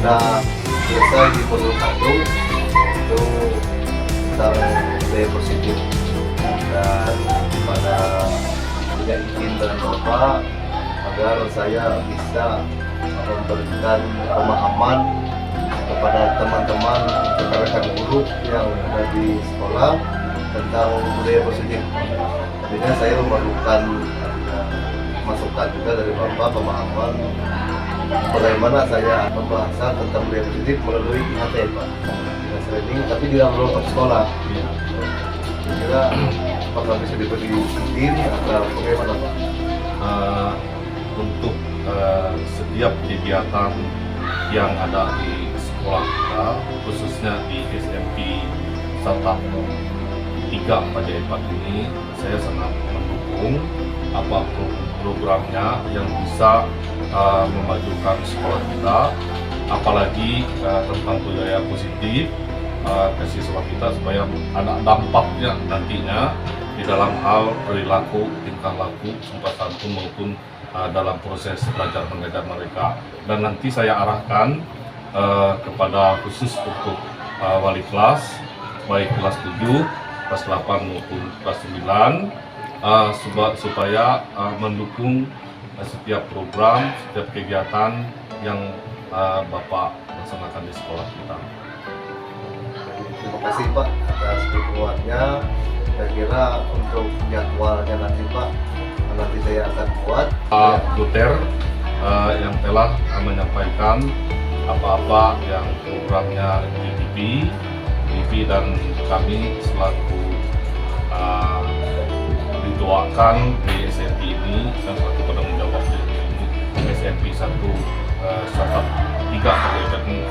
sudah selesai di Pondok Satu itu tentang budaya positif, dan pada punya izin dan Bapak agar saya bisa memberikan pemahaman kepada teman-teman rekan guru yang ada di sekolah tentang budaya positif. Artinya saya memerlukan masukan juga dari Bapak, pemahaman bagaimana saya membahasakan tentang budaya positif melalui IHT, Pak. Training, tapi tidak perlu untuk sekolah. Kira apakah bisa diberi izin atau bagaimana, Pak? Untuk setiap kegiatan yang ada di sekolah kita, khususnya di SMP Satapmo 3 pada EPAT ini, saya sangat mendukung apa programnya yang bisa memajukan sekolah kita, apalagi tentang budaya positif ke siswa kita supaya ada dampaknya nantinya di dalam hal perilaku, tingkah laku, sopan santun maupun dalam proses belajar mengajar mereka. Dan nanti saya arahkan kepada khusus untuk wali kelas, baik kelas 7, kelas 8 maupun kelas 9, supaya mendukung setiap program, setiap kegiatan yang Bapak laksanakan di sekolah kita. Terima kasih, Pak, atas dukungannya. Saya kira untuk jadwalnya nanti, Pak, nanti saya akan buat Pak Duter yang telah menyampaikan apa-apa yang programnya di TV dan kami selaku dituakan di SMP ini dan selaku penanggung jawab di SMP 1 Satap 3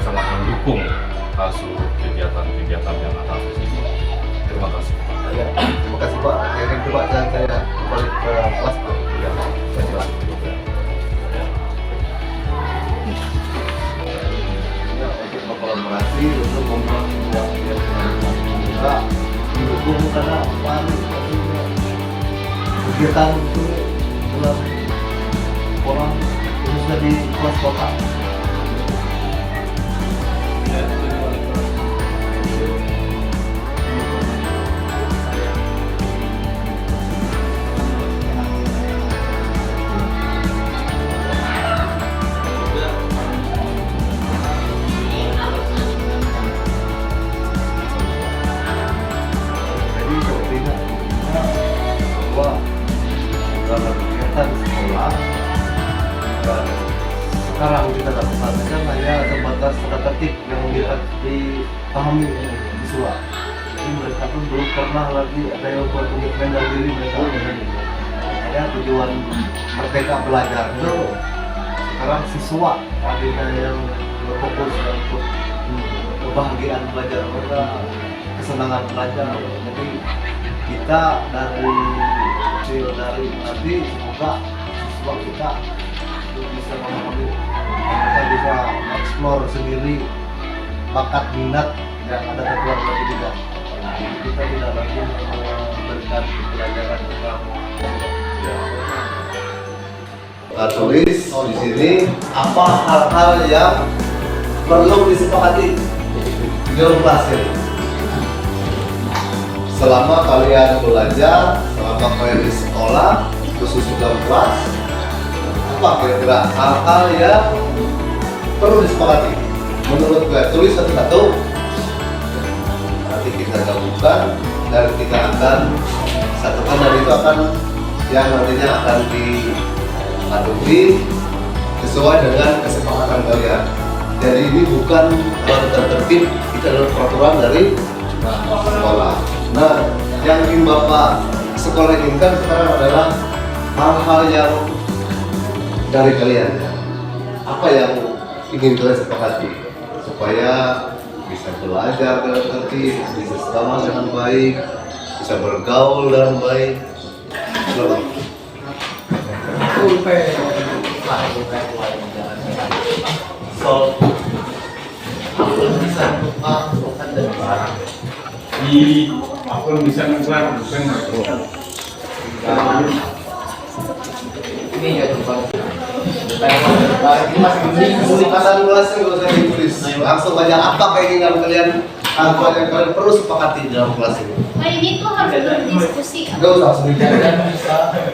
sangat mendukung seluruh kegiatan-kegiatan yang ada di sini. Terima kasih. Ya, terima kasih, Pak. Yang kedua, saya kembali ke kelas, Pak. Ya, saya kelas juga. Ya, untuk berkolaborasi untuk membuat yang kita mendukung karena kegiatan itu dalam sekolah khususnya di kelas kota. Dalam kegiatan sekolah dan sekarang kita lakukan kan hanya sebatas tata tertib yang dipahami siswa. Jadi mereka pun belum pernah lagi ada yang buat komitmen dari diri mereka. Ya, tujuan merdeka belajar itu sekarang siswa artinya yang berfokus untuk kebahagiaan belajar mereka, kesenangan belajar. Jadi kita dari nanti semoga siswa kita bisa memahami, kita bisa eksplor sendiri bakat minat yang ada di keluarga juga. Kita tidak lagi memberikan pelajaran tentang tulis di sini apa hal-hal yang perlu disepakati di dalam kelas ini. Selama kalian belajar, selama kalian di sekolah, khusus dalam kelas, apa kira-kira hal-hal yang perlu disepakati? Menurut gue, tulis satu-satu. Nanti kita gabungkan dan kita akan satukan, dan itu akan yang nantinya akan diadopsi sesuai dengan kesepakatan kalian. Jadi ini bukan peraturan tertib, kita adalah peraturan dari sekolah. Nah, yang ingin Bapak sekolah inginkan sekarang adalah hal-hal yang dari kalian. Apa yang ingin kalian sepakati supaya bisa belajar dengan tertib, bisa sama dengan baik, bisa bergaul dengan baik. So, aku bisa melakukan dan barang. Aku bisa melakukan Ini ya coba. Ini masih kesempatan kelasnya nggak usah ditulis. Langsung aja apa keinginan kalian, apa yang kalian perlu sepakati dalam kelas ini. Nah ini tuh harus berdiskusi. Nggak usah langsung bicara.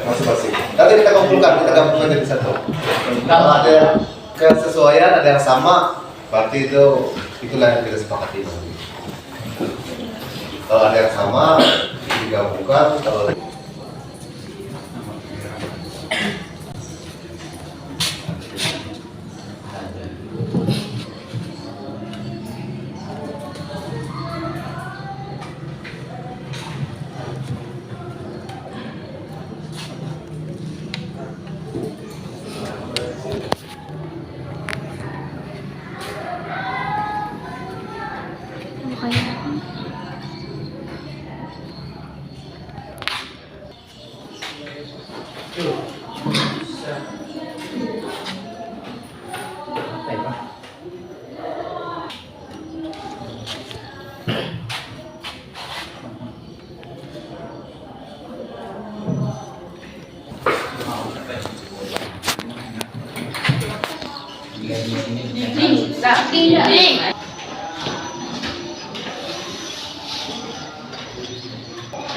Masing-masing. Nanti kita kumpulkan, kita gabungkan jadi satu. Kalau ada kesesuaian, ada yang sama, berarti itulah yang kita sepakati nanti. Kalau ada yang sama, digabungkan. Kalau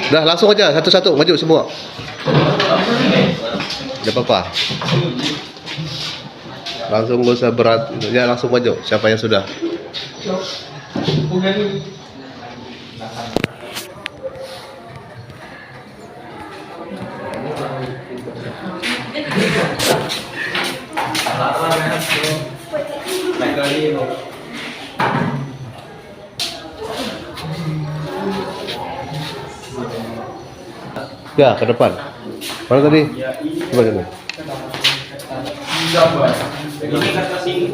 Udah langsung aja satu-satu maju semua. Tidak apa-apa. Langsung gak usah berat. Ya langsung maju. Siapa yang sudah? Ya, ke depan. Mana tadi? Coba sini.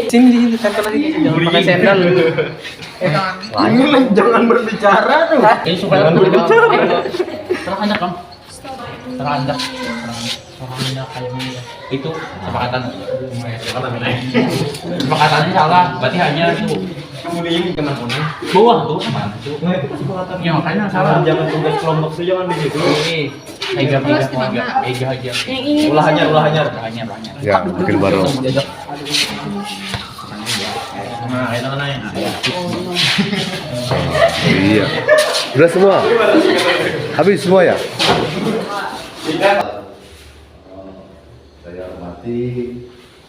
Sini ditempel lagi, jangan pakai sendal. Jangan berbicara tuh. Ini supaya berbicara. Terangkat kan? Terangkat kayak itu sepakatan. Sepakatannya salah, berarti hanya itu. Kemudian kenapa nih? Bawah tuh mana tuh? Ya makanya salah. Jangan tugas kelompok tuh jangan di situ. Ega aja. Ulahnya. Ya, bikin baru. Nah, itu mana ya? Iya. Udah semua? Habis semua ya? Saya hormati,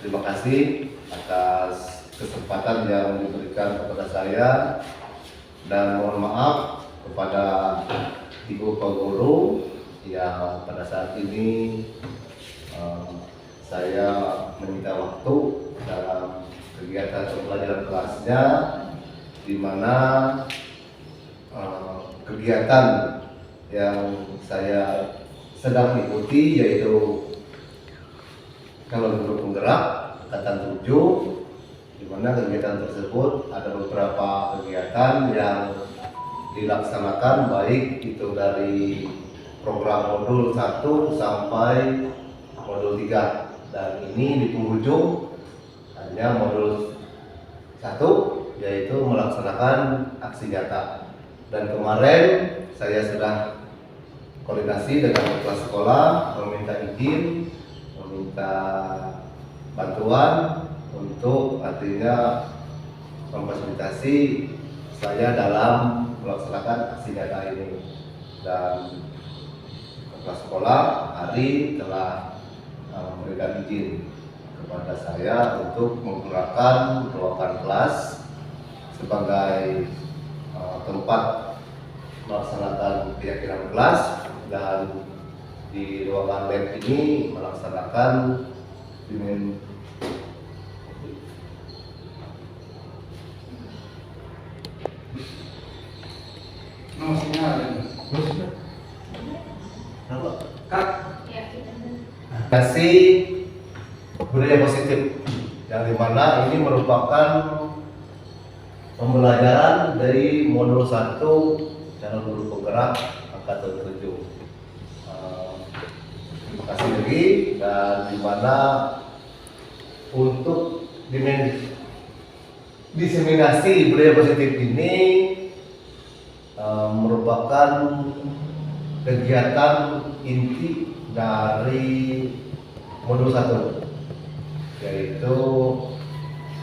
terima kasih atas kesempatan yang diberikan kepada saya, dan mohon maaf kepada Ibu Guru yang pada saat ini saya meminta waktu dalam kegiatan pembelajaran kelasnya, di mana kegiatan yang saya sedang ikuti yaitu calon guru penggerak angkatan 7, di mana kegiatan tersebut ada beberapa kegiatan yang dilaksanakan, baik itu dari program modul 1 sampai modul 3, dan ini di penghujung hanya modul 1 yaitu melaksanakan aksi nyata. Dan kemarin saya sudah koordinasi dengan kepala sekolah, meminta izin, meminta bantuan untuk artinya memfasilitasi saya dalam melaksanakan aksi nyata ini. Dan kepala sekolah hari telah memberikan izin kepada saya untuk menggunakan ruangan kelas sebagai tempat melaksanakan keyakinan kelas, dan di ruangan lab ini melaksanakan kasih budaya positif, yang dimana ini merupakan pembelajaran dari modul 1 calon guru penggerak angkatan 7. Terima kasih lagi, dan dimana untuk diseminasi budaya positif ini merupakan kegiatan inti dari modul 1, yaitu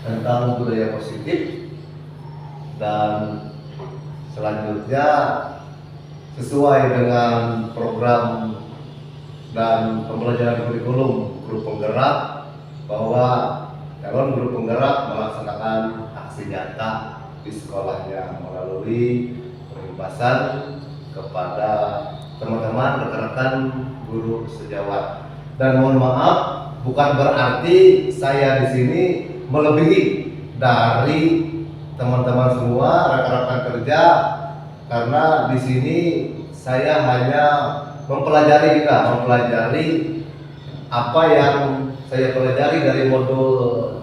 tentang budaya positif, dan selanjutnya sesuai dengan program dan pembelajaran kurikulum guru penggerak, bahwa calon guru penggerak melaksanakan aksi nyata di sekolahnya melalui pengibasan kepada teman-teman rekan-rekan guru sejawat. Dan mohon maaf, bukan berarti saya di sini melebihi dari teman-teman semua rekan-rekan kerja, karena di sini saya hanya mempelajari apa yang saya pelajari dari modul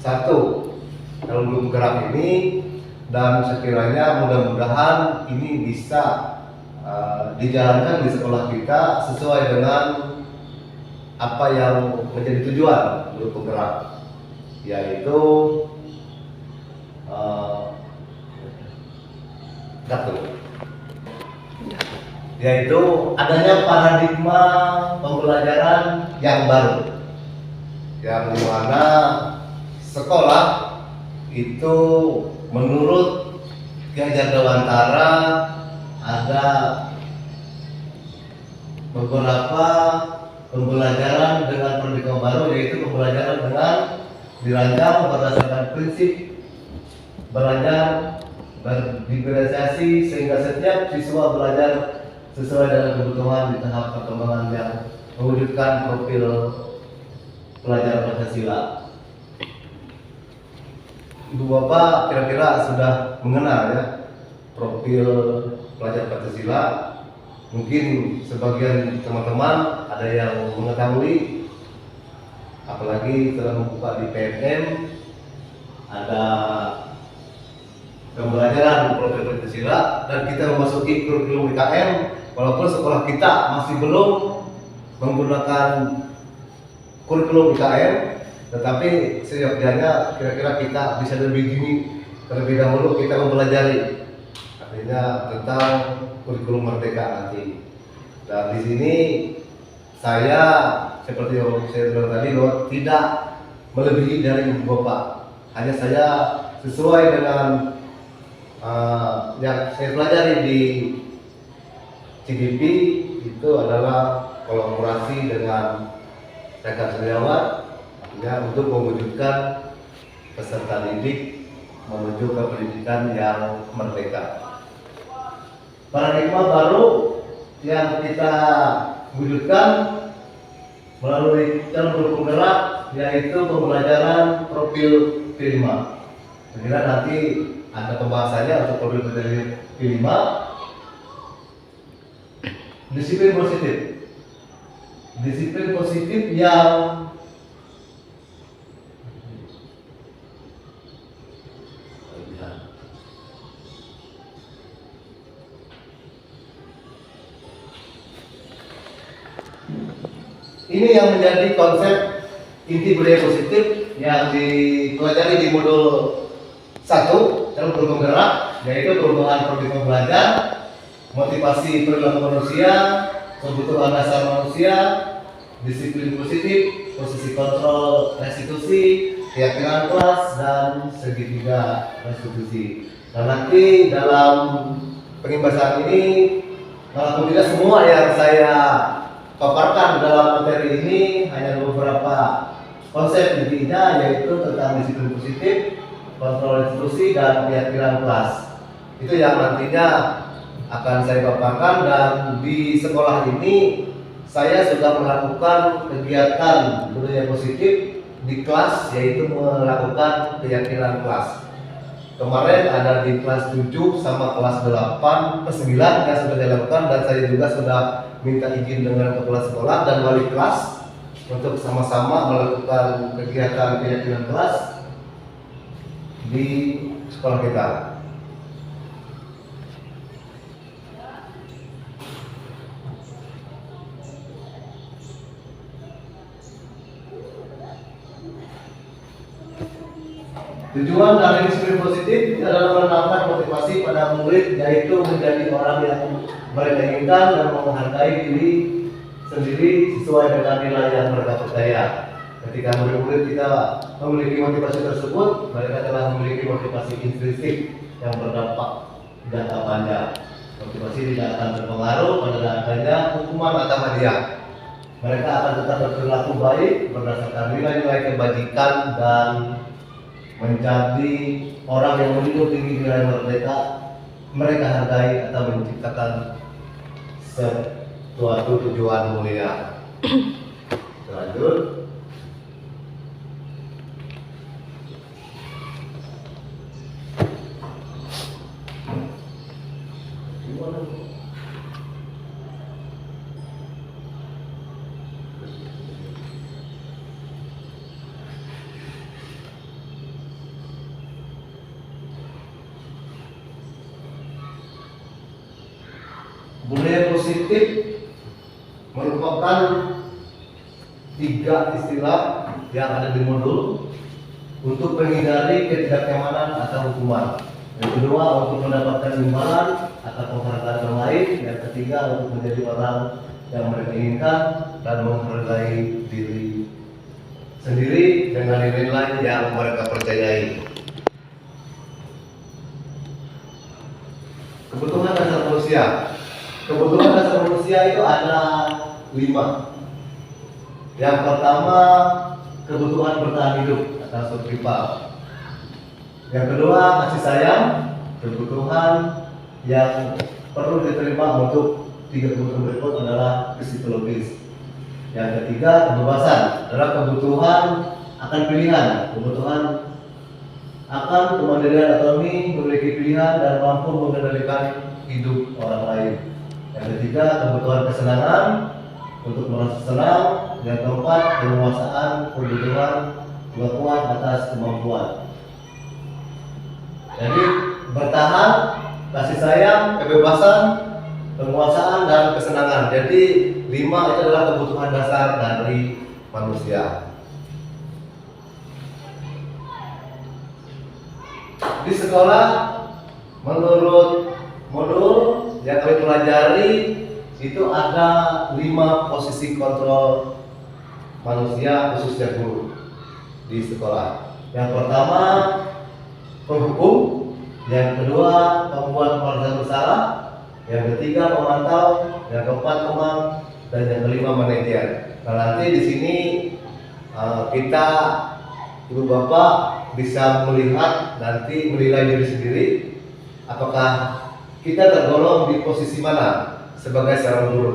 1 dalam guru penggerak ini, dan sekiranya mudah-mudahan ini bisa dijalankan di sekolah kita sesuai dengan apa yang menjadi tujuan guru penggerak, yaitu adanya paradigma pembelajaran yang baru, yang dimana sekolah itu menurut Ki Hajar Dewantara ada beberapa pembelajaran dengan paradigma baru, yaitu pembelajaran dengan dirancang berdasarkan prinsip belajar berdiferensiasi, sehingga setiap siswa belajar sesuai dengan kebutuhan di tahap perkembangan yang mewujudkan profil pelajar Pancasila. Ibu Bapak kira-kira sudah mengenal ya profil pelajar Pancasila. Mungkin sebagian teman-teman ada yang mengetahui, apalagi setelah membuka di PNM ada pembelajaran profil Pancasila, dan kita memasuki kurikulum IKM. Walaupun sekolah kita masih belum menggunakan kurikulum IKM, tetapi seyogyanya kira-kira kita bisa terlebih dahulu kita mempelajari, artinya tentang kurikulum merdeka nanti. Dan di sini saya seperti yang saya bilang tadi, bahwa tidak melebihi dari Ibu Bapak, hanya saya sesuai dengan yang saya pelajari di CDP itu adalah kolaborasi dengan rekan sejawat, ya, untuk mewujudkan peserta didik menuju ke pendidikan yang merdeka. Paradigma baru yang kita wujudkan melalui calon guru penggerak, yaitu pembelajaran profil P5. Kira nanti ada pembahasannya untuk profil P5. Disiplin positif. Disiplin positif yang ini yang menjadi konsep inti budaya positif yang dipelajari di modul 1 dalam guru penggerak, yaitu perubahan paradigma belajar, motivasi perilaku manusia, kebutuhan dasar manusia, disiplin positif, posisi kontrol restitusi, keyakinan kelas, dan segitiga restitusi. Dan nanti dalam pengibasan ini, walaupun tidak semua yang saya paparkan dalam materi ini, hanya beberapa konsep intinya, yaitu tentang disiplin positif, kontrol restitusi, dan keyakinan kelas. Itu yang nantinya akan saya paparkan. Dan di sekolah ini saya sudah melakukan kegiatan budaya positif di kelas, yaitu melakukan keyakinan kelas. Kemarin ada di kelas 7 sama kelas 8 ke 9 yang sudah saya lakukan, dan saya juga sudah minta izin dengan kepala sekolah dan wali kelas untuk sama-sama melakukan kegiatan keyakinan kelas di sekolah kita. Tujuan dari disiplin positif adalah menanamkan motivasi motivasi pada murid yaitu menjadi orang yang mereka inginkan dan menghargai diri sendiri sesuai dengan nilai yang mereka percaya. Ketika murid-murid kita memiliki motivasi tersebut, mereka telah memiliki motivasi intrinsik yang berdampak jangka panjang. Motivasi tidak akan berpengaruh pada adanya hukuman atau hadiah. Mereka akan tetap berperilaku baik berdasarkan nilai-nilai kebajikan dan menjadi orang yang menjunjung tinggi nilai mereka hargai atau menciptakan suatu tujuan mulia. Lanjut. Budaya positif merupakan 3 istilah yang ada di modul untuk menghindari ketidaknyamanan atau hukuman. Yang kedua, untuk mendapatkan imbalan atau penghargaan orang lain. Yang ketiga, untuk menjadi orang yang mereka inginkan dan menghargai diri sendiri dengan nilai yang mereka percayai. Kebutuhan dasar manusia. Kebutuhan dasar manusia itu ada 5. Yang pertama, kebutuhan bertahan hidup atau survival. Yang kedua, kasih sayang. Kebutuhan yang perlu diterima untuk 3 kebutuhan berikut adalah psikologis. Yang ketiga, kebebasan adalah kebutuhan akan pilihan, kebutuhan akan kemandirian otonomi, memiliki pilihan dan mampu mengendalikan hidup orang lain. Yang ketiga, kebutuhan kesenangan untuk merasa senang. Yang keempat, penguasaan kebutuhan pengakuan atas kemampuan. Jadi bertahan, kasih sayang, kebebasan, penguasaan dan kesenangan. Jadi 5 itu adalah kebutuhan dasar dari manusia. Di sekolah, menurut modul yang kami pelajari itu ada 5 posisi kontrol manusia khususnya guru di sekolah. Yang pertama, penghukum. Yang kedua, pembuat merasa bersalah. Yang ketiga, pemantau. Yang keempat, teman. Dan yang kelima, manajer. Nah, nanti di sini kita, ibu bapak bisa melihat nanti menilai diri sendiri apakah kita tergolong di posisi mana sebagai seorang guru.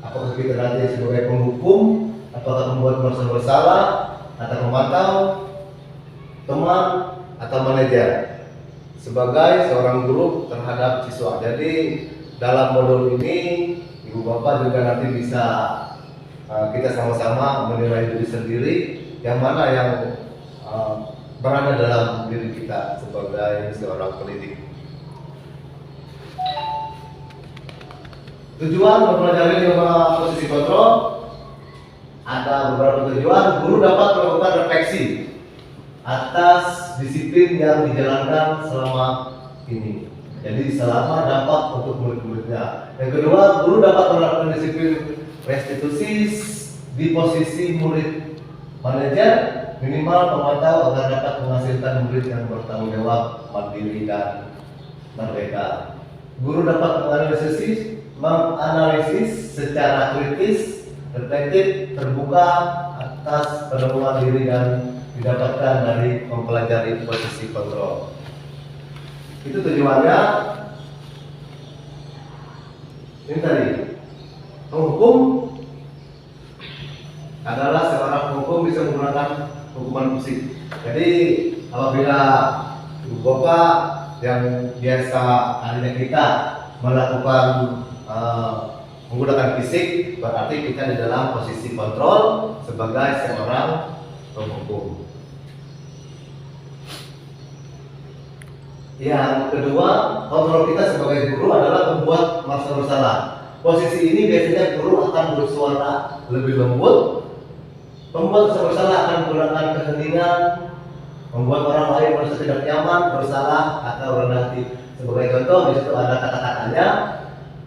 Apakah kita nanti sebagai penghukum, apakah membuat merasa bersalah, atau memantau, teman, atau manajer sebagai seorang guru terhadap siswa. Jadi dalam modul ini ibu bapak juga nanti bisa kita sama-sama menilai diri sendiri yang mana yang berada dalam diri kita sebagai seorang pendidik. Tujuan mempelajari 5 posisi kontrol. Ada beberapa tujuan. Guru dapat melakukan refleksi atas disiplin yang dijalankan selama ini. Jadi selama dampak untuk murid-muridnya. Yang kedua, guru dapat melakukan disiplin restitusi di posisi murid manajer minimal pemantau agar dapat menghasilkan murid yang bertanggung jawab, mandiri dan merdeka. Guru dapat menganalisis secara kritis, reflektif, terbuka atas penemuan diri dan didapatkan dari mempelajari posisi kontrol. Itu tujuannya. Ini tadi penghukum adalah seorang penghukum bisa menggunakan hukuman fisik. Jadi apabila ibu bapak yang biasa ahlinya kita melakukan menggunakan fisik, berarti kita di dalam posisi kontrol sebagai seorang penghukum. Yang kedua, kontrol kita sebagai guru adalah membuat merasa bersalah. Posisi ini biasanya guru akan bersuara lebih lembut. Membuat merasa bersalah akan menggunakan keheningan, membuat orang lain merasa tidak nyaman, bersalah atau rendah hati disepakati. Sebagai contoh di situ ada kata-katanya,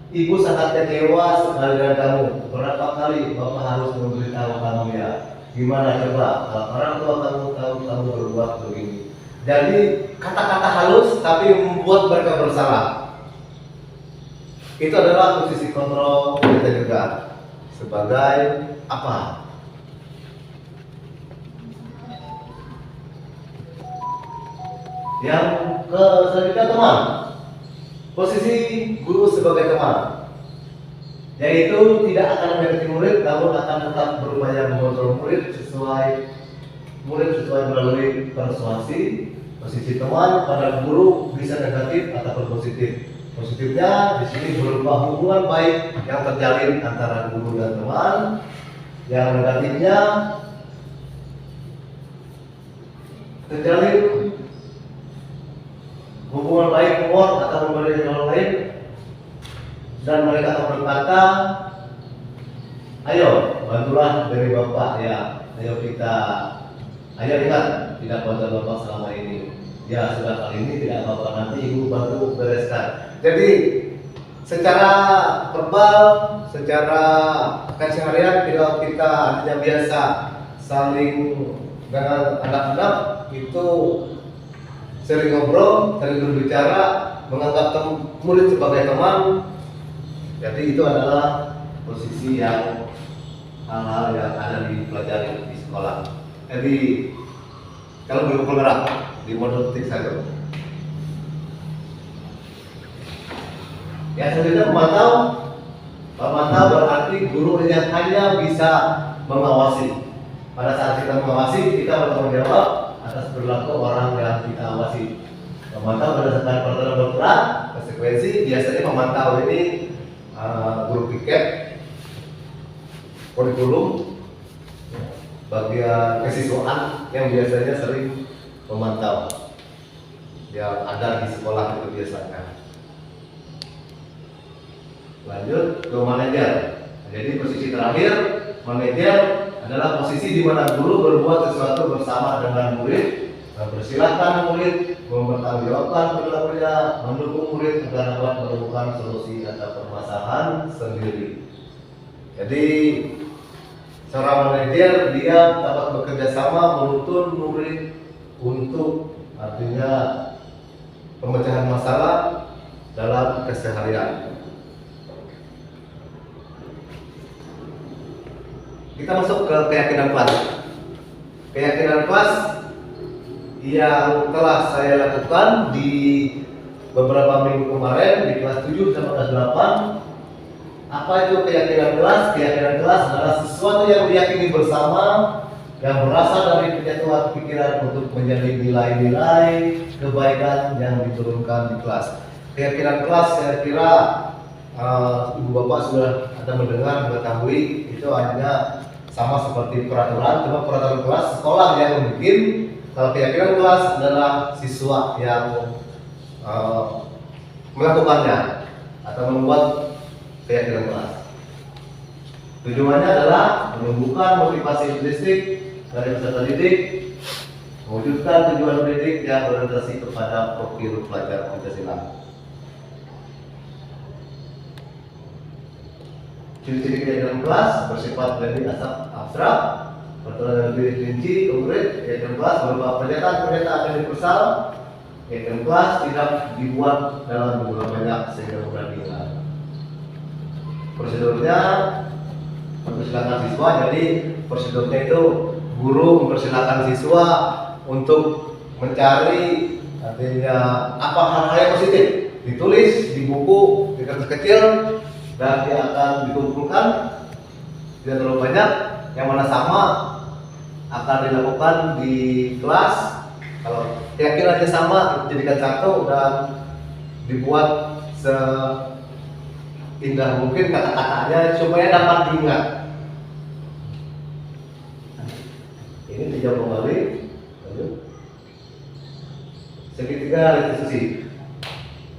ibu sangat kecewa sekali dengan kamu. Berapa kali bapak harus memberitahu kamu ya? Gimana coba kalau orang tua kamu tahu kamu berbuat begini? Jadi kata-kata halus tapi membuat mereka bersalah. Itu adalah posisi kontrol kita juga sebagai apa? Yang selanjutnya teman. Posisi guru sebagai teman, yaitu tidak akan menyakiti murid, namun akan tetap berupaya mengontrol murid sesuai melalui persuasi. Posisi teman pada guru bisa negatif ataupun positif. Positifnya di sini berupa hubungan baik yang terjalin antara guru dan teman. Yang negatifnya terjalin hubungan baik humor atau memberi orang lain, dan mereka akan berkata, ayo bantulah dari bapak ya, ayo lihat tidak bantu bapak selama ini ya, sudah kali ini tidak apa-apa, nanti ibu bantu bereskan. Jadi secara verbal, secara keseharian kalau kita hanya biasa saling dengan anak-anak itu sering ngobrol, sering berbicara, menganggap murid sebagai teman. Jadi itu adalah posisi yang hal-hal yang ada dipelajari di sekolah. Jadi kalau belum bergerak di modul ketik satu. Ya selanjutnya memantau. Memantau berarti guru yang hanya bisa mengawasi. Pada saat kita mengawasi, kita bertanggung jawab atas perilaku orang yang kita awasi. Memantau berdasarkan peraturan bergerak, konsekuensi biasanya memantau ini guru piket, kurikulum, bagian kesiswaan yang biasanya sering memantau yang ada di sekolah itu biasanya. Lanjut ke manajer. Jadi posisi terakhir, manajer adalah posisi di mana guru berbuat sesuatu bersama dengan murid, mempersilahkan murid, mempertanggungjawabkan perilakunya, mendukung murid agar dapat menemukan solusi atau permasalahan sendiri. Jadi seorang manajer dia dapat bekerja sama menuntun murid untuk artinya pemecahan masalah dalam keseharian. Kita masuk ke keyakinan kelas. Keyakinan kelas yang telah saya lakukan di beberapa minggu kemarin di kelas 7 sama kelas 8. Apa itu keyakinan kelas? Keyakinan kelas adalah sesuatu yang diyakini bersama, yang berasal dari penyatuan pikiran untuk menjadi nilai-nilai kebaikan yang diturunkan di kelas. Keyakinan kelas saya kira ibu bapak sudah ada mendengar, mengetahui itu hanya sama seperti peraturan, cuma peraturan kelas sekolah yang membuat. Kalau keyakinan kelas adalah siswa yang melakukannya atau membuat keyakinan kelas. Tujuannya adalah menumbuhkan motivasi intrinsik dari peserta didik, mewujudkan tujuan didik yang berorientasi kepada profil pelajar Pancasila. Ciri-ciri keyakinan kelas bersifat lebih abstrak, peraturan lebih rinci, konkret. Keyakinan kelas berupa pernyataan-pernyataan yang universal. Keyakinan kelas tidak dibuat dalam jumlah banyak sehingga mudah diingat. Prosedurnya mempersilahkan siswa, jadi prosedurnya itu guru mempersilahkan siswa untuk mencari artinya apa hal-hal yang positif, ditulis di buku di kertas kecil dan dia akan dikumpulkan, tidak terlalu banyak, yang mana sama akan dilakukan di kelas. Kalau keyakinannya sama dijadikan satu dan dibuat seindah mungkin kata-katanya supaya dapat diingat. Ini dijawab kembali. Segitiga restitusi.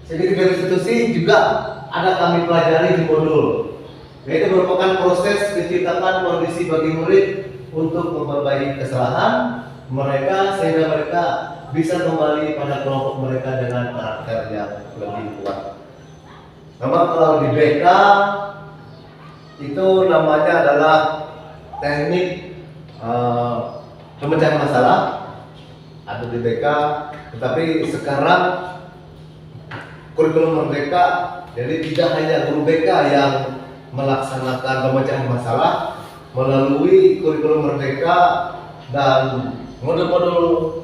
Segitiga restitusi juga ada kami pelajari di modul, yaitu merupakan proses menciptakan kondisi bagi murid untuk memperbaiki kesalahan mereka sehingga mereka bisa kembali pada kelompok mereka dengan karakter yang lebih kuat. Memang kalau di BK itu namanya adalah teknik pemecahan masalah, ada di BK, tetapi sekarang kurikulum merdeka, jadi tidak hanya guru BK yang melaksanakan pemecahan masalah melalui kurikulum merdeka dan modul-modul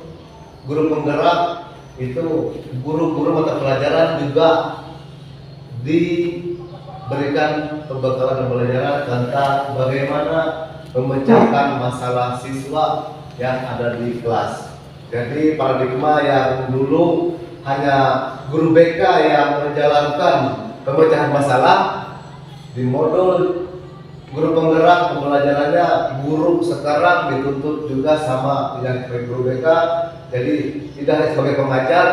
guru penggerak, itu guru-guru mata pelajaran juga diberikan pembekalan pembelajaran tentang bagaimana memecahkan masalah siswa yang ada di kelas. Jadi paradigma yang dulu hanya guru BK yang menjalankan pemecahan masalah, di modul guru penggerak pembelajarannya guru sekarang dituntut juga sama yang guru BK. Jadi tidak hanya sebagai pengajar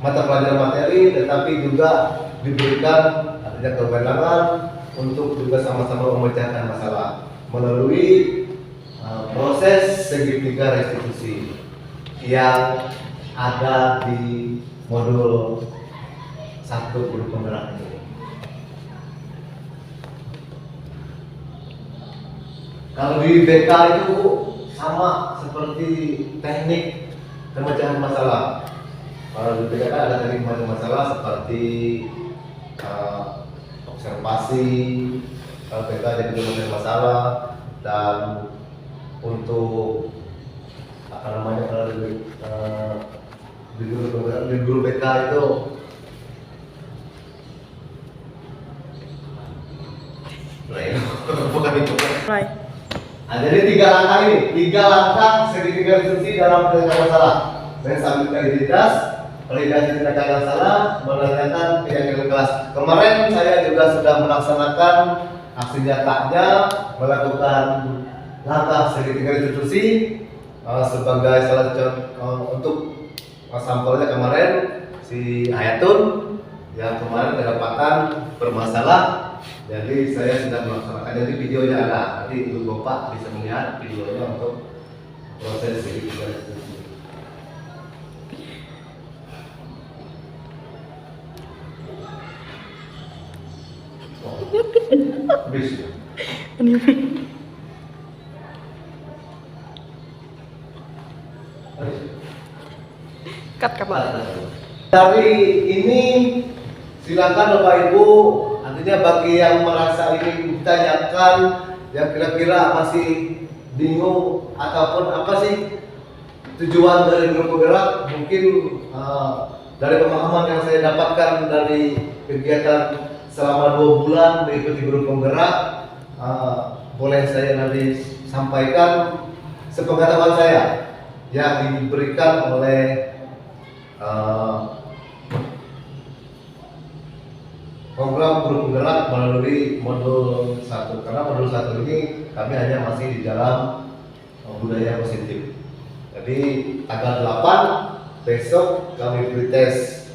mata pelajaran materi, tetapi juga diberikan artinya kewenangan untuk juga sama-sama memecahkan masalah melalui proses segitiga restitusi yang ada di modul 1 guru penggerak ini. Kalau di BK itu sama seperti teknik pemecahan masalah. Kalau di BK ada teknik pemecahan masalah seperti observasi, kalau BK jadi pemecahan masalah, dan untuk apa namanya kalau di guru BK itu bukan itu. Nah, jadi 3 langkah ini, 3 langkah segitiga restitusi dalam penyelesaian masalah: menstabilkan identitas, validasi tindakan yang salah, menanyakan keyakinan kelas. Kemarin saya juga sudah melaksanakan aksi nyatanya melakukan langkah segitiga restitusi sebagai salah satu untuk sampelnya kemarin si Hayatun yang kemarin kedapatan bermasalah. Jadi saya sudah melaksanakan, jadi videonya ada, nanti ibu bapak bisa melihat videonya untuk proses segitiga restitusi. Habis. Cut kapan? Dari ini silakan Bapak Ibu, artinya bagi yang merasa ini ditanyakan, yang kira-kira masih bingung ataupun apa sih tujuan dari guru penggerak, mungkin dari pemahaman yang saya dapatkan dari kegiatan selama 2 bulan mengikuti guru penggerak, boleh saya nanti sampaikan sepengetahuan saya yang diberikan oleh program guru penggerak melalui modul 1. Karena modul 1 ini kami hanya masih di dalam budaya positif. Jadi tanggal 8 besok kami pretest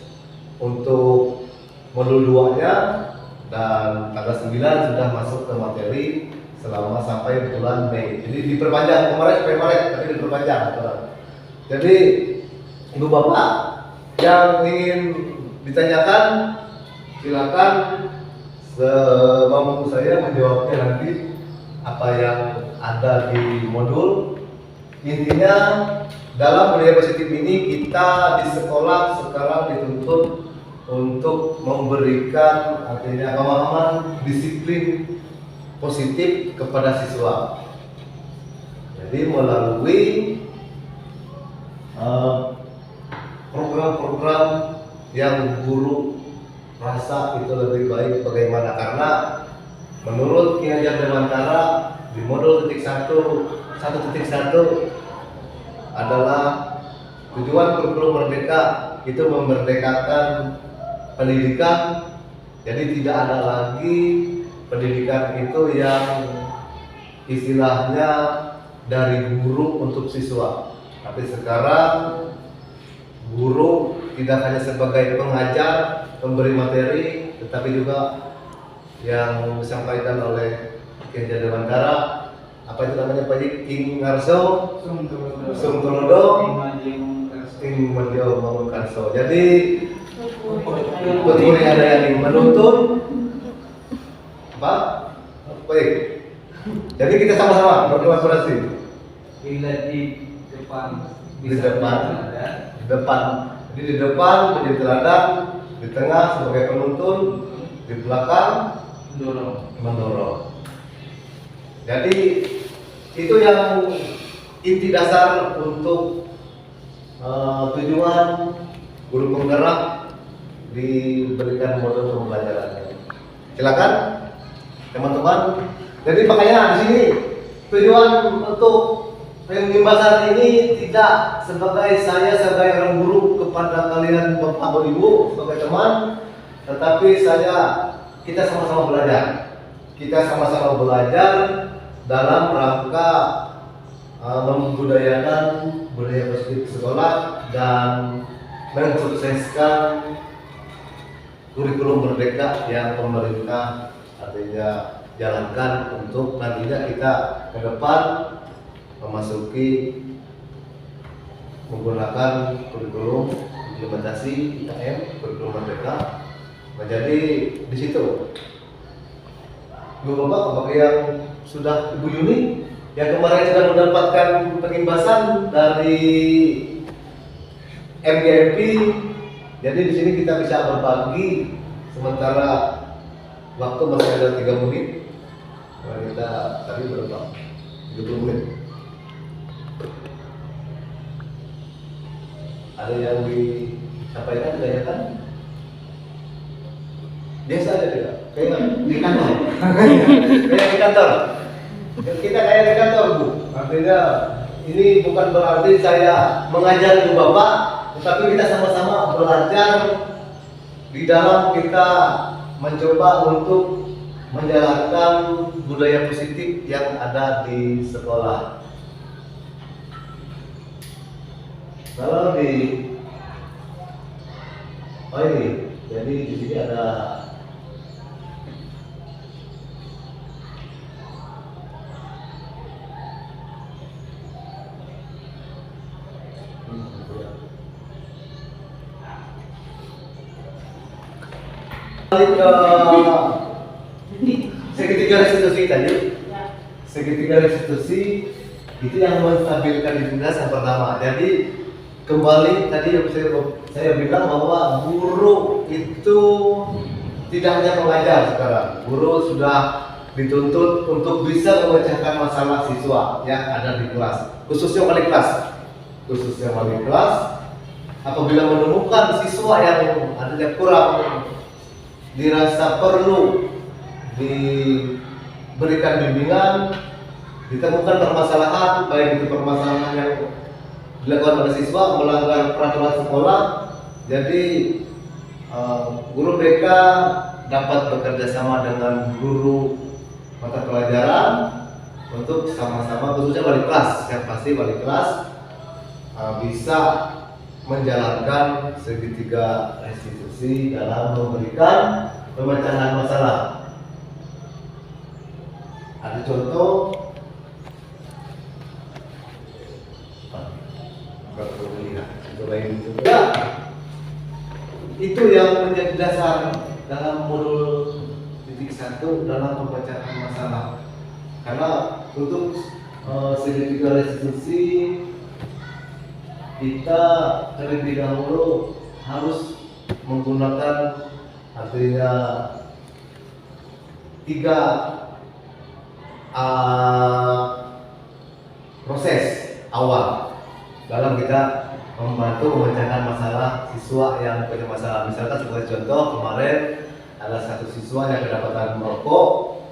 untuk modul 2-nya, dan tanggal 9 sudah masuk ke materi selama sampai bulan Mei. Jadi diperpanjang, kemarin sampai Maret tapi diperpanjang. Jadi Ibu Bapak yang ingin ditanyakan silakan, semampu saya menjawabnya nanti apa yang ada di modul. Intinya dalam budaya positif ini kita di sekolah sekarang dituntut untuk memberikan artinya pemahaman disiplin positif kepada siswa. Jadi melalui program-program yang guru rasa itu lebih baik bagaimana, karena menurut Ki Hajar Dewantara di modul 1.1 adalah tujuan kurikulum merdeka itu memerdekakan pendidikan. Jadi tidak ada lagi pendidikan itu yang istilahnya dari guru untuk siswa, tapi sekarang guru tidak hanya sebagai pengajar, pemberi materi, tetapi juga yang disampaikan oleh Ki Hajar Dewantara, apa itu namanya Pak King Ngarso, Sumtolodo, ingin beliau bangunkan so. Jadi betul ada yang menuntun apa? Baik. Jadi kita sama-sama berkolaborasi. Bila di depan Di depan. Jadi di depan menjadi teladan, di tengah sebagai penuntun, di belakang mendorong. Jadi itu yang inti dasar untuk tujuan guru penggerak diberikan modul pembelajaran. Silakan teman-teman. Jadi makanya di sini tujuan untuk pembebasan ini tidak sebagai saya sebagai orang guru kepada kalian Bapak Ibu sebagai teman, tetapi kita sama-sama belajar. Kita sama-sama belajar dalam rangka membudayakan budaya positif sekolah dan mensukseskan kurikulum merdeka yang pemerintah artinya jalankan untuk nantinya kita ke depan memasuki menggunakan kurikulum implementasi IKM kurikulum merdeka. Nah, jadi di situ Ibu Bapak yang sudah Ibu Yuni yang kemarin sudah mendapatkan pengimbasan dari MGMP. Jadi di sini kita bisa berbagi sementara waktu masih ada 3 menit. Nah, kita tadi berapa? 30 menit. Ada yang disampaikan, ditanyakan? Biasa aja tidak? Kayak di kantor. Kayak di kantor. Kita kayak di kantor, Bu. Artinya ini bukan berarti saya mengajar Ibu Bapak, tetapi kita sama-sama belajar di dalam kita mencoba untuk menjalankan budaya positif yang ada di sekolah. Kalau ini, jadi di sini ada segitiga restitusi tadi. Segitiga restitusi itu yang menstabilkan identitas yang pertama. Jadi kembali tadi yang saya bilang bahwa guru itu tidak hanya mengajar sekarang. Guru sudah dituntut untuk bisa memecahkan masalah siswa yang ada di kelas, khususnya wali kelas. Apabila menemukan siswa yang ada kurang dirasa perlu diberikan bimbingan, ditemukan permasalahan, baik itu permasalahan yang dilakukan oleh siswa melanggar peraturan sekolah, jadi guru BK dapat bekerja sama dengan guru mata pelajaran untuk sama-sama, khususnya wali kelas, yang pasti wali kelas bisa menjalankan segitiga restitusi dalam memberikan pemecahan masalah. Ada contoh ya, itu yang menjadi dasar dalam modul titik 1 dalam pemecahan masalah. Karena untuk segitiga restitusi kita terlebih dahulu harus menggunakan artinya 3 proses awal dalam kita membantu memecahkan masalah siswa yang punya masalah. Misalkan sebagai contoh, kemarin ada satu siswa yang kedapatan merokok,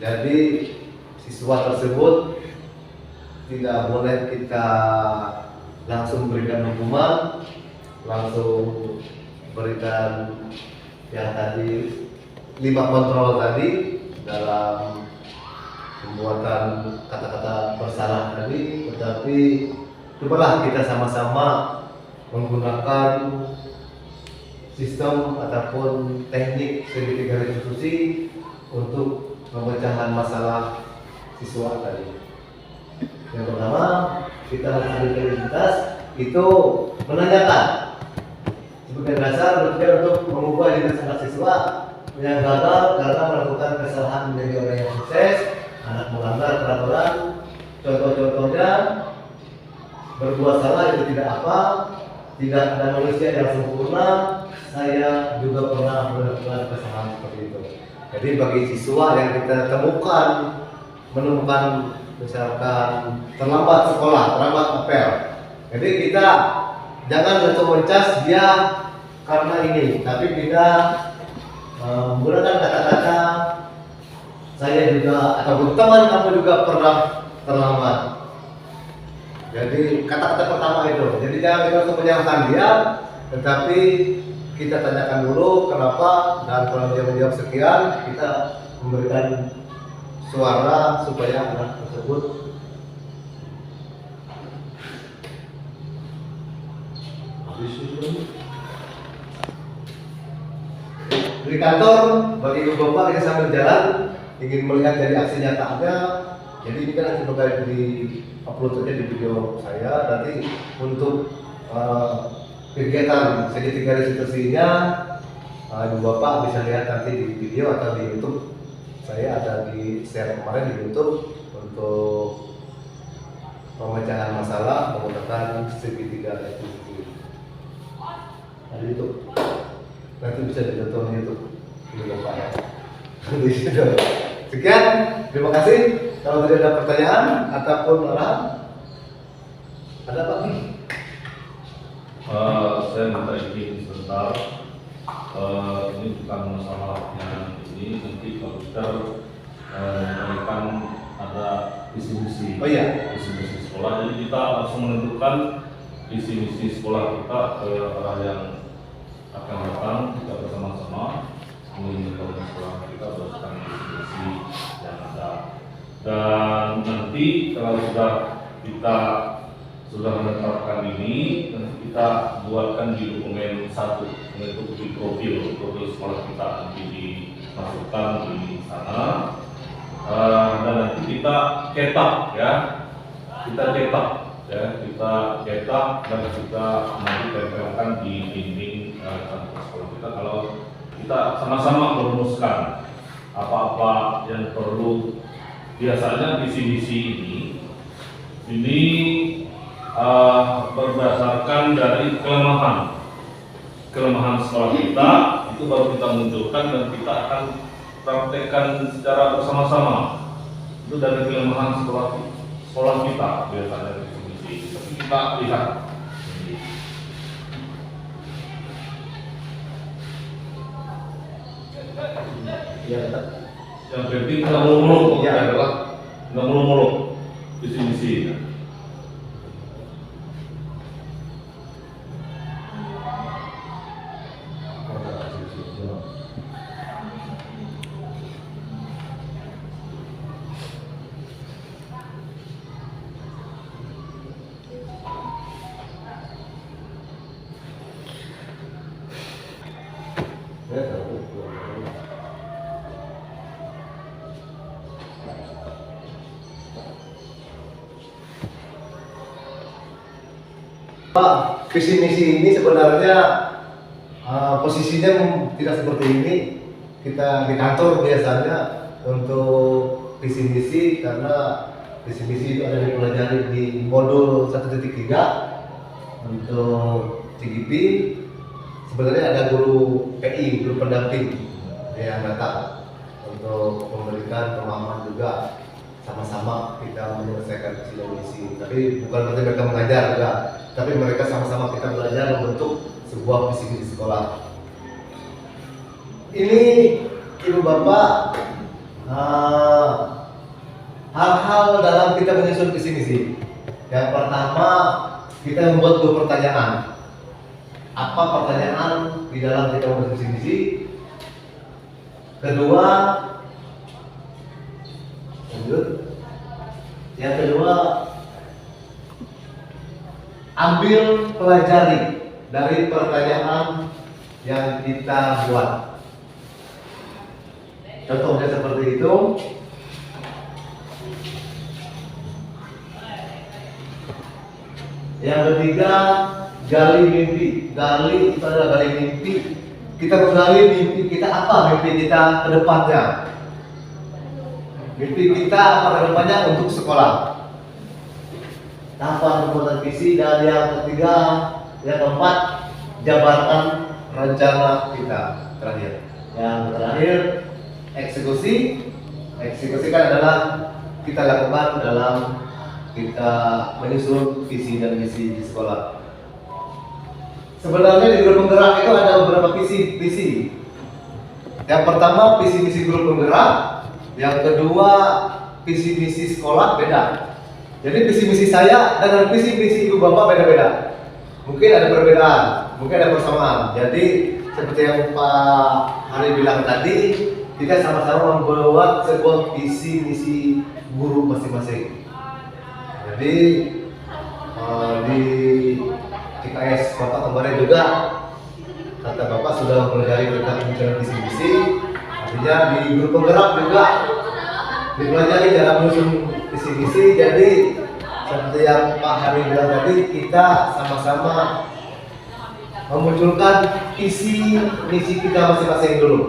jadi siswa tersebut tidak boleh kita langsung berikan hukuman, langsung berikan yang tadi 5 kontrol tadi dalam pembuatan kata-kata bersalah tadi, tetapi cobalah kita sama-sama menggunakan sistem ataupun teknik segitiga restitusi untuk pemecahan masalah siswa tadi. Yang pertama, kita harus identitas itu menanyakan sebagai dasar berpikir untuk mengubah identitas anak siswa yang gagal karena melakukan kesalahan menjadi orang yang sukses, anak melanggar peraturan. Contoh-contohnya berbuat salah itu tidak apa, tidak ada manusia yang sempurna. Saya juga pernah melakukan kesalahan seperti itu. Jadi bagi siswa yang kita menemukan misalkan terlambat sekolah, terlambat apel, jadi kita jangan langsung mencas dia karena ini, tapi kita menggunakan kata-kata saya juga atau teman kamu juga pernah terlambat. Jadi kata-kata pertama itu. Jadi jangan kita langsung menyalahkan dia, tetapi kita tanyakan dulu kenapa, dan kalau dia menjawab sekian, kita memberikan suara supaya anak tersebut di kantor. Bagi ibu bapak ini sambil jalan ingin melihat dari aksi nyatanya, jadi ini kan sebagai di upload saja di video saya. Nanti untuk kegiatan segitiga restitusinya ibu bapak bisa lihat nanti di video atau di YouTube. Saya ada di share kemarin di YouTube untuk pemecahan masalah menggunakan segitiga restitusi. Ada YouTube. Nanti bisa ditonton di YouTube ibu bapak ya. Di situ. Sekian, terima kasih. Kalau tidak ada pertanyaan ataupun arahan, ada Pak? Saya minta izin sebentar. Ini bukan masalahnya ini, nanti kalau kita memberikan ada visi misi. Oh iya. Visi misi sekolah. Jadi kita langsung menentukan visi misi sekolah kita ke arah yang akan datang. Kita bersama-sama menentukan sekolah kita berdasarkan visi misi yang ada. Dan nanti kalau kita sudah menetapkan ini, nanti kita buatkan di dokumen satu, untuk di profil sekolah kita nanti dimasukkan di sana, dan nanti kita cetak ya, kita cetak dan kita nanti tempelkan di dinding kantor sekolah kita. Kalau kita sama-sama merumuskan apa-apa yang perlu. Biasanya visi-misi ini berdasarkan dari kelemahan sekolah kita, itu baru kita munculkan dan kita akan praktekkan secara bersama-sama. Itu dari kelemahan sekolah kita biasanya visi-misi. Tapi kita lihat. Ya, Yang penting nggak muluk-muluk, ya adalah nggak muluk-muluk visi-misi. Pak, visi misi ini sebenarnya posisinya tidak seperti ini. Kita di kantor biasanya untuk visi misi, karena visi misi itu ada dipelajari di modul 1.3 untuk CGP. Sebenarnya ada guru PI, guru pendamping yang datang untuk memberikan pemahaman juga, sama-sama kita menyelesaikan visi dan misi. Tapi bukan berarti mereka mengajar juga, tapi mereka sama-sama kita belajar membentuk sebuah visi misi sekolah. Ini ibu bapak, hal-hal dalam kita menyusun visi misi. Yang pertama, kita membuat 2 pertanyaan. Apa pertanyaan di dalam kita membuat visi misi? Kedua, lanjut. Yang kedua, ambil pelajari dari pertanyaan yang kita buat. Contohnya seperti itu. Yang ketiga, gali mimpi. Gali itu adalah gali mimpi. Kita menggali mimpi kita, apa mimpi kita ke depannya. Mimpi kita apa ke depannya untuk sekolah. Tahapan pembuatan visi, dan yang ketiga, yang keempat, jabarkan rencana kita terakhir. Yang terakhir, eksekusi. Eksekusi kan adalah kita lakukan dalam kita menyusun visi dan misi di sekolah. Sebenarnya di grup penggerak itu ada beberapa visi. Yang pertama visi misi grup penggerak, yang kedua visi misi sekolah beda. Jadi visi misi saya dengan visi misi ibu bapak beda-beda. Mungkin ada perbedaan, mungkin ada persamaan. Jadi seperti yang Pak Hari bilang tadi, kita sama-sama membuat sebuah visi misi guru masing-masing. Jadi di TKS Bapak kemarin juga kata Bapak sudah mempelajari tentang pencarian visi misi. Artinya di grup penggerak juga dipelajari cara menyusun visi misi. Jadi seperti yang Pak Hari bilang tadi, kita sama-sama memunculkan visi misi kita masing-masing dulu.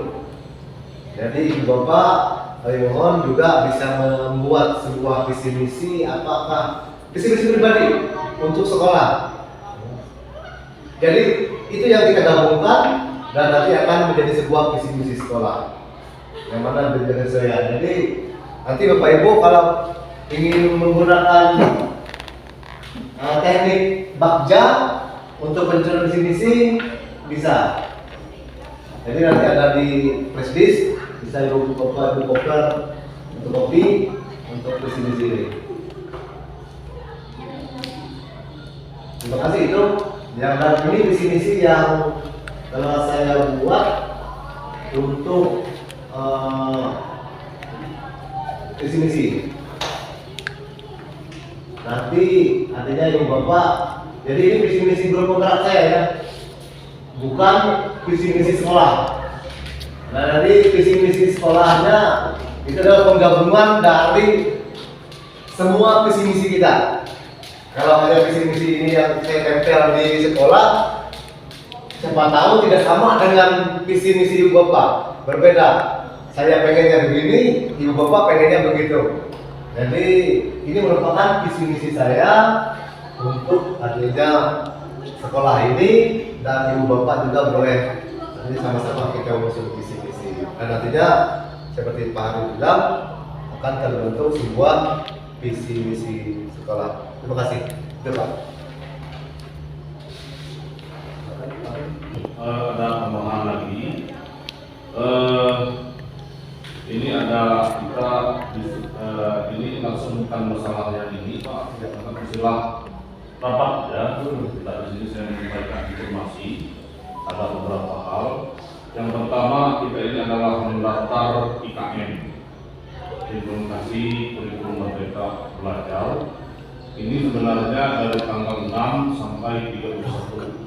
Jadi Ibu Bapak, kami mohon juga bisa membuat sebuah visi misi, apakah visi misi pribadi untuk sekolah. Jadi itu yang kita gabungkan dan nanti akan menjadi sebuah visi misi sekolah yang mana menjadi saya. Jadi nanti Bapak Ibu kalau ingin menggunakan teknik bakja untuk pencarian visi misi bisa. Jadi nanti ada di flash disk, bisa Ibu Bapak untuk kopi untuk visi misi ini. Terima kasih itu. Yang dan ini visi misi yang telah saya buat untuk visi misi. Nanti artinya Ibu Bapak, jadi ini visi misi grup penggerak saya ya, bukan visi misi sekolah. Nah nanti visi misi sekolahnya itu adalah penggabungan dari semua visi misi kita. Kalau ada visi misi ini yang saya tempel di sekolah, siapa tahu tidak sama dengan visi misi Ibu Bapak, berbeda. Saya pengennya begini, Ibu Bapak pengennya begitu. Jadi ini merupakan visi misi saya untuk artinya sekolah ini, dan Ibu Bapak juga boleh nanti sama-sama kita mengusung visi misi. Dan nantinya seperti Pak Hari bilang akan terbentuk sebuah visi misi sekolah. Terima kasih. Itu Pak. Ada tambahan lagi. Ini ada kita ini langsung bukan masalah yang ini Pak, karena istilah rapat ya. Kita di sini saya menyampaikan informasi. Ada beberapa hal. Yang pertama kita ini adalah mendaftar IKM, implementasi kurikulum Merdeka Belajar. Ini sebenarnya dari tanggal 6 sampai 31